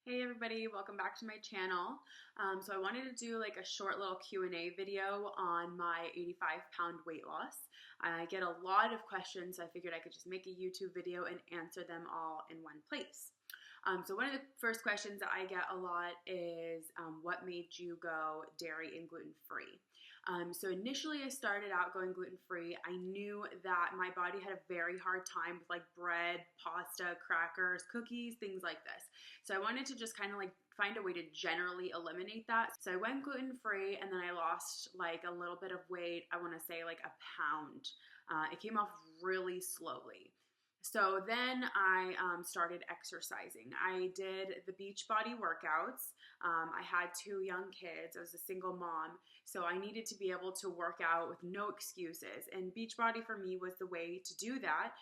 Hey everybody, welcome back to my channel. So I wanted to do like a short little Q&A video on my 85-pound weight loss. I get a lot of questions, so I figured I could just make a YouTube video and answer them all in one place. So one of the first questions that I get a lot is, what made you go dairy and gluten-free? So initially I started out going gluten-free. I knew that my body had a very hard time with like bread, pasta, crackers, cookies, things like this. So I wanted to just kind of like find a way to generally eliminate that. So I went gluten-free and then I lost like a little bit of weight. I want to say like a pound. It came off really slowly. So then I started exercising. I did the Beachbody workouts. I had two young kids. I was a single mom. So I needed to be able to work out with no excuses. And Beachbody for me was the way to do that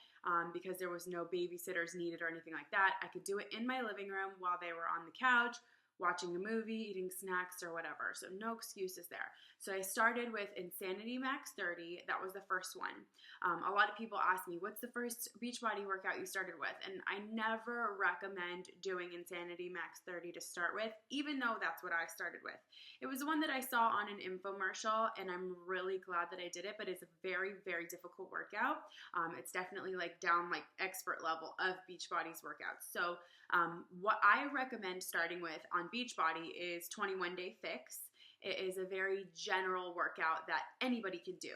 because there was no babysitters needed or anything like that. I could do it in my living room while they were on the couch, watching a movie, eating snacks or whatever. So no excuses there. So I started with Insanity Max 30. That was the first one. A lot of people ask me, what's the first Beachbody workout you started with? And I never recommend doing Insanity Max 30 to start with, even though that's what I started with. It was the one that I saw on an infomercial, and I'm really glad that I did it, but it's a very, very difficult workout. It's definitely like down like expert level of Beachbody's workouts. So what I recommend starting with on Beachbody is 21-day fix. It is a very general workout that anybody can do.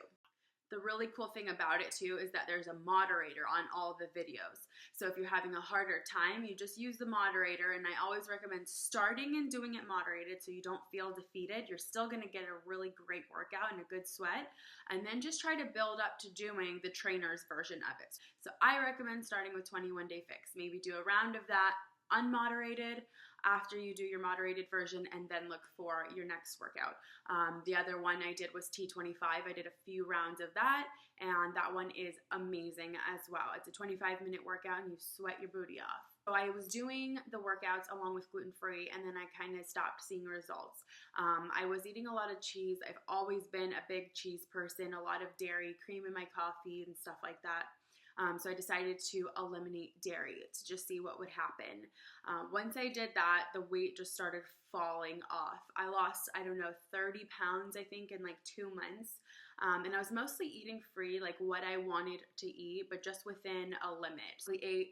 The really cool thing about it too is that there's a moderator on all the videos. So if you're having a harder time, you just use the moderator, and I always recommend starting and doing it moderated so you don't feel defeated. You're still gonna get a really great workout and a good sweat, and then just try to build up to doing the trainer's version of it. So I recommend starting with 21-day fix. Maybe do a round of that unmoderated after you do your moderated version, and then look for your next workout. The other one I did was T25. I did a few rounds of that, and that one is amazing as well. It's a 25-minute workout and you sweat your booty off. So I was doing the workouts along with gluten-free, and then I kind of stopped seeing results. I was eating a lot of cheese. I've always been a big cheese person, a lot of dairy, cream in my coffee and stuff like that. So I decided to eliminate dairy to just see what would happen. Once I did that, the weight just started falling off. I lost, 30 pounds, I think, in like 2 months. And I was mostly eating free, like what I wanted to eat, but just within a limit. So I ate,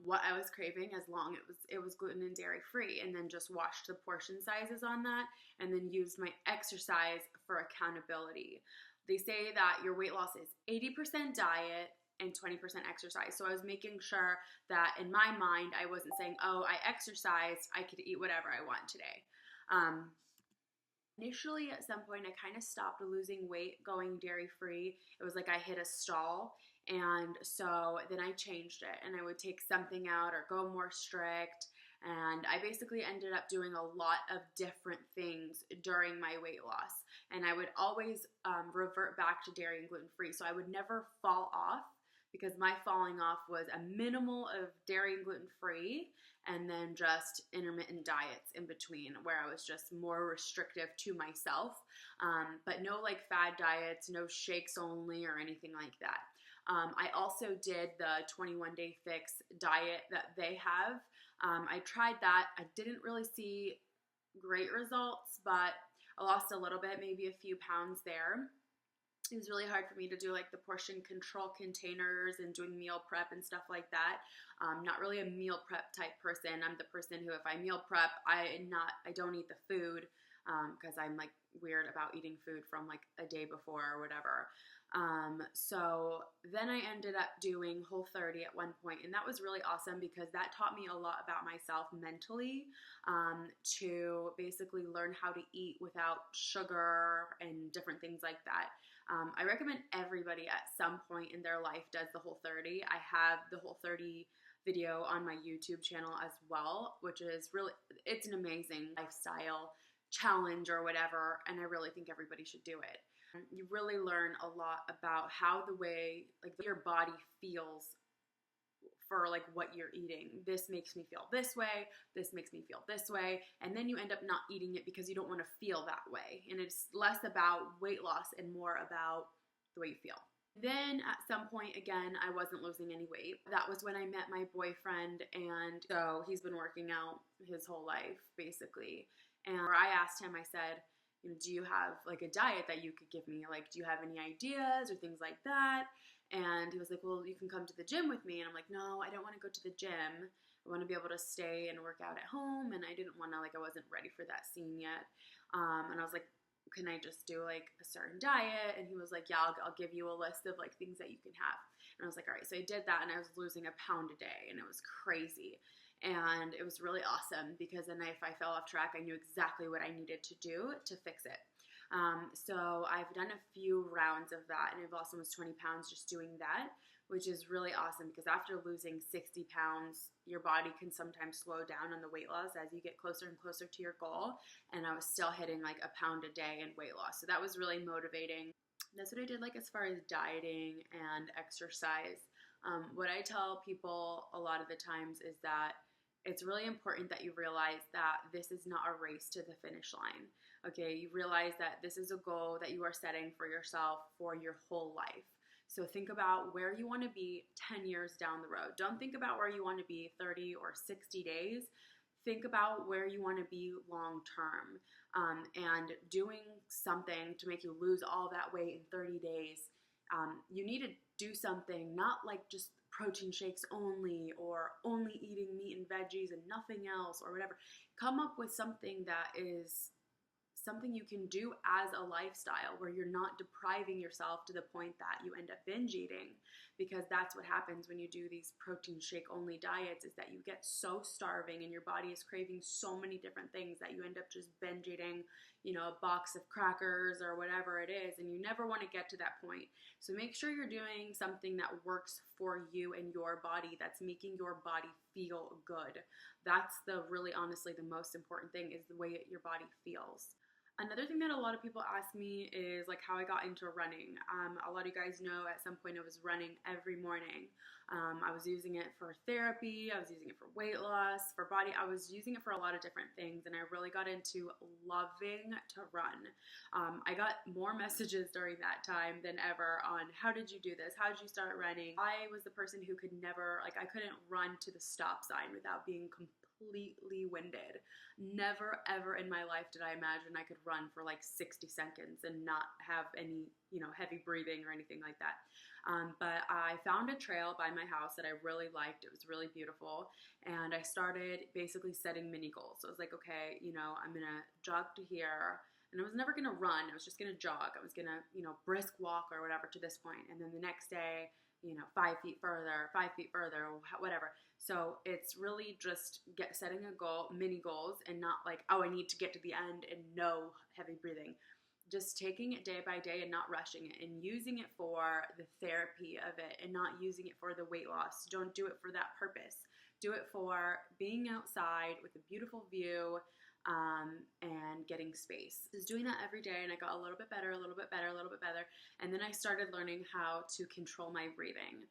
what I was craving as long as it was gluten and dairy free, and then just watched the portion sizes on that, and then used my exercise for accountability. They say that your weight loss is 80% diet and 20% exercise. So I was making sure that in my mind, I wasn't saying, oh, I exercised, I could eat whatever I want today. Initially, at some point, I kind of stopped losing weight going dairy-free. It was like I hit a stall, and so then I changed it, and I would take something out or go more strict, and I basically ended up doing a lot of different things during my weight loss, and I would always revert back to dairy and gluten-free, so I would never fall off, because my falling off was a minimal of dairy and gluten-free, and then just intermittent diets in between, where I was just more restrictive to myself, but no like fad diets, no shakes only or anything like that. I also did the 21-day fix diet that they have. I tried that. I didn't really see great results, but I lost a little bit, maybe a few pounds there. It was really hard for me to do like the portion control containers and doing meal prep and stuff like that. Not really a meal prep type person. I'm the person who, if I meal prep, I don't eat the food because I'm like weird about eating food from like a day before or whatever. So then I ended up doing Whole30 at one point, and that was really awesome because that taught me a lot about myself mentally, to basically learn how to eat without sugar and different things like that. I recommend everybody at some point in their life does the Whole30. I have the Whole30 video on my YouTube channel as well, which is really, it's an amazing lifestyle challenge or whatever, and I really think everybody should do it. You really learn a lot about how the way like your body feels for like what you're eating. This makes me feel this way, this makes me feel this way, and then you end up not eating it because you don't want to feel that way. And it's less about weight loss and more about the way you feel. Then at some point, again, I wasn't losing any weight. That was when I met my boyfriend, and so he's been working out his whole life, basically. And I asked him, I said, do you have like a diet that you could give me? Like, do you have any ideas or things like that? And he was like, well, you can come to the gym with me. And I'm like, no, I don't want to go to the gym. I want to be able to stay and work out at home. And I didn't want to, like, I wasn't ready for that scene yet. And I was like, can I just do like a certain diet? And he was like, yeah, I'll give you a list of like things that you can have. And I was like, all right. So I did that, and I was losing a pound a day, and it was crazy. And it was really awesome because then if I fell off track, I knew exactly what I needed to do to fix it. So I've done a few rounds of that, and I've lost almost 20 pounds just doing that, which is really awesome because after losing 60 pounds, your body can sometimes slow down on the weight loss as you get closer and closer to your goal. And I was still hitting like a pound a day in weight loss. So that was really motivating. That's what I did like as far as dieting and exercise. What I tell people a lot of the times is that it's really important that you realize that this is not a race to the finish line. Okay, you realize that this is a goal that you are setting for yourself for your whole life. So think about where you want to be 10 years down the road. Don't think about where you want to be 30 or 60 days. Think about where you want to be long term, and doing something to make you lose all that weight in 30 days. You need to do something, not like just protein shakes only or only eating meat and veggies and nothing else or whatever. Come up with something that is something you can do as a lifestyle where you're not depriving yourself to the point that you end up binge eating, because that's what happens when you do these protein shake only diets, is that you get so starving and your body is craving so many different things that you end up just binge eating, a box of crackers or whatever it is, and you never want to get to that point. So make sure you're doing something that works for you and your body, that's making your body feel good. That's the really honestly the most important thing, is the way your body feels. Another thing that a lot of people ask me is like how I got into running. A lot of you guys know at some point I was running every morning. I was using it for therapy, I was using it for weight loss, for body. I was using it for a lot of different things, and I really got into loving to run. I got more messages during that time than ever on how did you do this? How did you start running? I was the person who could never, like, I couldn't run to the stop sign without being completely winded. Never ever in my life did I imagine I could run for like 60 seconds and not have any, heavy breathing or anything like that. But I found a trail by my house that I really liked. It was really beautiful. And I started basically setting mini goals. So I was like, okay, I'm going to jog to here. And I was never going to run. I was just going to jog. I was going to, brisk walk or whatever to this point. And then the next day, 5 feet further, 5 feet further, whatever. So it's really just setting a goal, mini goals, and not like, oh, I need to get to the end and no heavy breathing. Just taking it day by day and not rushing it, and using it for the therapy of it and not using it for the weight loss. Don't do it for that purpose. Do it for being outside with a beautiful view, and getting space. I was doing that every day, and I got a little bit better, a little bit better, a little bit better. And then I started learning how to control my breathing.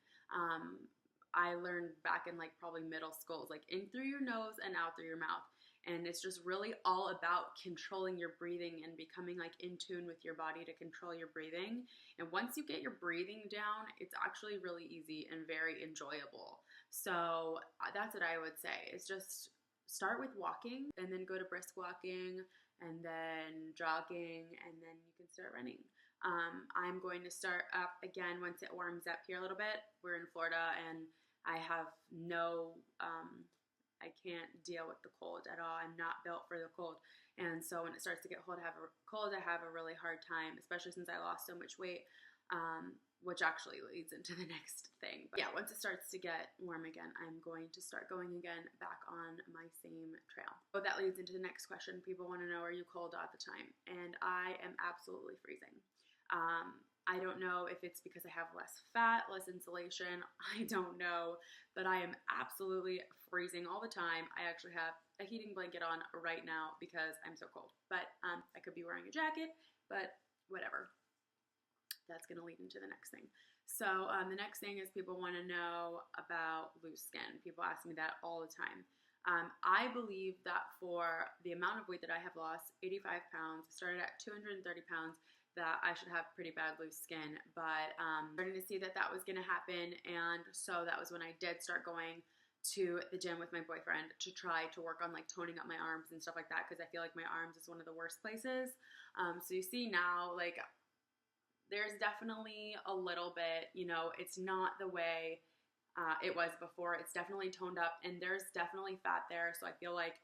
I learned back in like probably middle school, like in through your nose and out through your mouth. And it's just really all about controlling your breathing and becoming like in tune with your body to control your breathing. And once you get your breathing down, it's actually really easy and very enjoyable. So that's what I would say, is just start with walking and then go to brisk walking and then jogging, and then you can start running. I'm going to start up again once it warms up here a little bit. We're in Florida, and I have I can't deal with the cold at all. I'm not built for the cold. And so when it starts to get cold, I have a really hard time, especially since I lost so much weight, which actually leads into the next thing. But yeah, once it starts to get warm again, I'm going to start going again back on my same trail. But that leads into the next question. People want to know, are you cold all the time? And I am absolutely freezing. I don't know if it's because I have less fat, less insulation. I don't know, but I am absolutely freezing all the time. I actually have a heating blanket on right now because I'm so cold. But I could be wearing a jacket, but whatever. That's going to lead into the next thing. So the next thing is people want to know about loose skin. People ask me that all the time. I believe that for the amount of weight that I have lost, 85 pounds, started at 230 pounds, that I should have pretty bad loose skin, but starting to see that that was going to happen, and so that was when I did start going to the gym with my boyfriend to try to work on like toning up my arms and stuff like that, because I feel like my arms is one of the worst places. So you see now, like, there's definitely a little bit, you know, it's not the way it was before. It's definitely toned up, and there's definitely fat there. So I feel like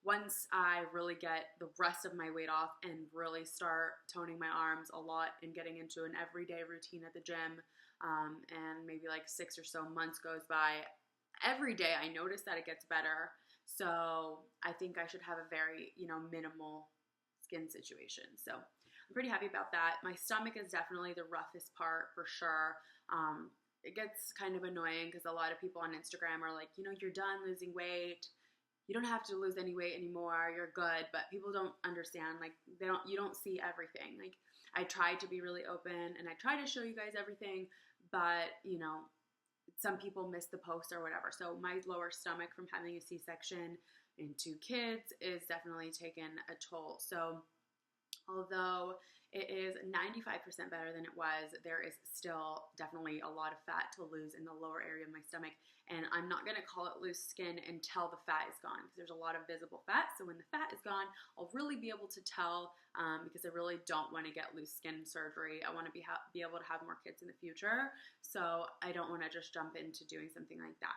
once I really get the rest of my weight off and really start toning my arms a lot and getting into an everyday routine at the gym, and maybe like 6 or so months goes by, every day I notice that it gets better. So I think I should have a very, you know, minimal skin situation. So I'm pretty happy about that. My stomach is definitely the roughest part for sure. It gets kind of annoying because a lot of people on Instagram are like, you know, you're done losing weight. You don't have to lose any weight anymore. You're good. But people don't understand. Like, you don't see everything. Like, I try to be really open and I try to show you guys everything, but you know, some people miss the post or whatever. So my lower stomach from having a C-section and 2 kids is definitely taken a toll. So although it is 95% better than it was, there is still definitely a lot of fat to lose in the lower area of my stomach. And I'm not going to call it loose skin until the fat is gone, because there's a lot of visible fat. So when the fat is gone, I'll really be able to tell, because I really don't want to get loose skin surgery. I want to be able to have more kids in the future. So I don't want to just jump into doing something like that.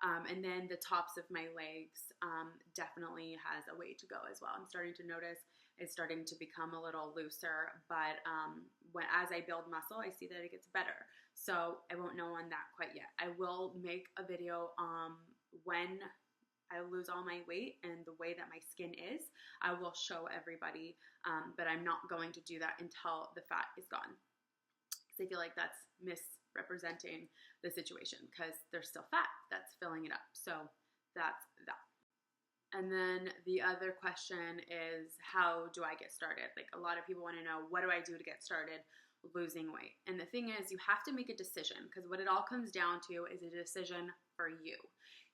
And then the tops of my legs definitely has a way to go as well. I'm starting to notice it's starting to become a little looser, but as I build muscle, I see that it gets better. So I won't know on that quite yet. I will make a video when I lose all my weight and the way that my skin is. I will show everybody, but I'm not going to do that until the fat is gone, because I feel like that's misrepresenting the situation, because there's still fat that's filling it up. So that's that. And then the other question is, how do I get started? Like, a lot of people want to know, what do I do to get started losing weight? And the thing is, you have to make a decision, because what it all comes down to is a decision for you.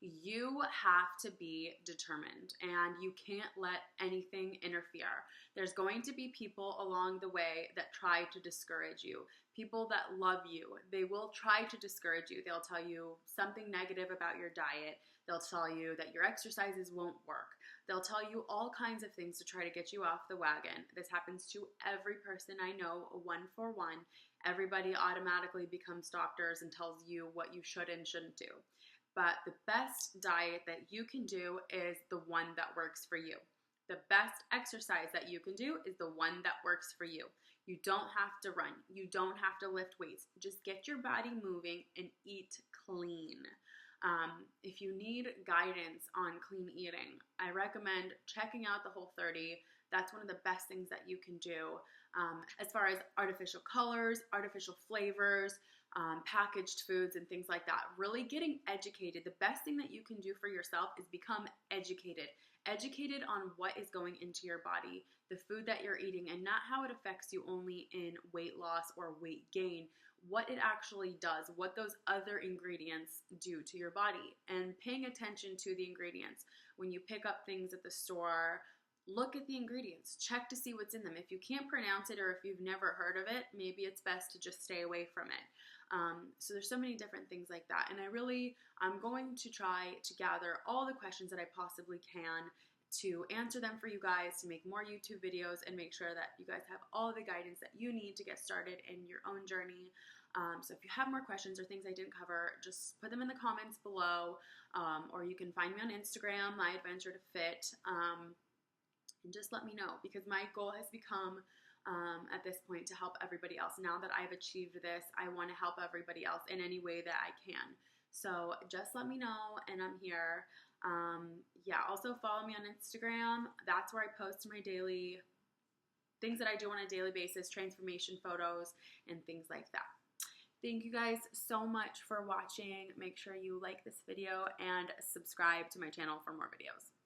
You have to be determined, and you can't let anything interfere. There's going to be people along the way that try to discourage you. People that love you, they will try to discourage you. They'll tell you something negative about your diet. They'll tell you that your exercises won't work. They'll tell you all kinds of things to try to get you off the wagon. This happens to every person I know, one for one. Everybody automatically becomes doctors and tells you what you should and shouldn't do. But the best diet that you can do is the one that works for you. The best exercise that you can do is the one that works for you. You don't have to run. You don't have to lift weights. Just get your body moving and eat clean. If you need guidance on clean eating, I recommend checking out the Whole30. That's one of the best things that you can do. As far as artificial colors, artificial flavors, packaged foods and things like that, really getting educated. The best thing that you can do for yourself is become educated. Educated on what is going into your body, the food that you're eating, and not how it affects you only in weight loss or weight gain, what it actually does, what those other ingredients do to your body, and paying attention to the ingredients. When you pick up things at the store, look at the ingredients, check to see what's in them. If you can't pronounce it, or if you've never heard of it, maybe it's best to just stay away from it. So there's so many different things like that. And I'm going to try to gather all the questions that I possibly can to answer them for you guys, to make more YouTube videos and make sure that you guys have all the guidance that you need to get started in your own journey. So if you have more questions or things I didn't cover, just put them in the comments below, or you can find me on Instagram, My Adventure to Fit, and just let me know, because my goal has become at this point to help everybody else. Now that I've achieved this, I want to help everybody else in any way that I can. So just let me know, and I'm here. Yeah, also follow me on Instagram. That's where I post my daily things that I do on a daily basis, transformation photos and things like that. Thank you guys so much for watching. Make sure you like this video and subscribe to my channel for more videos.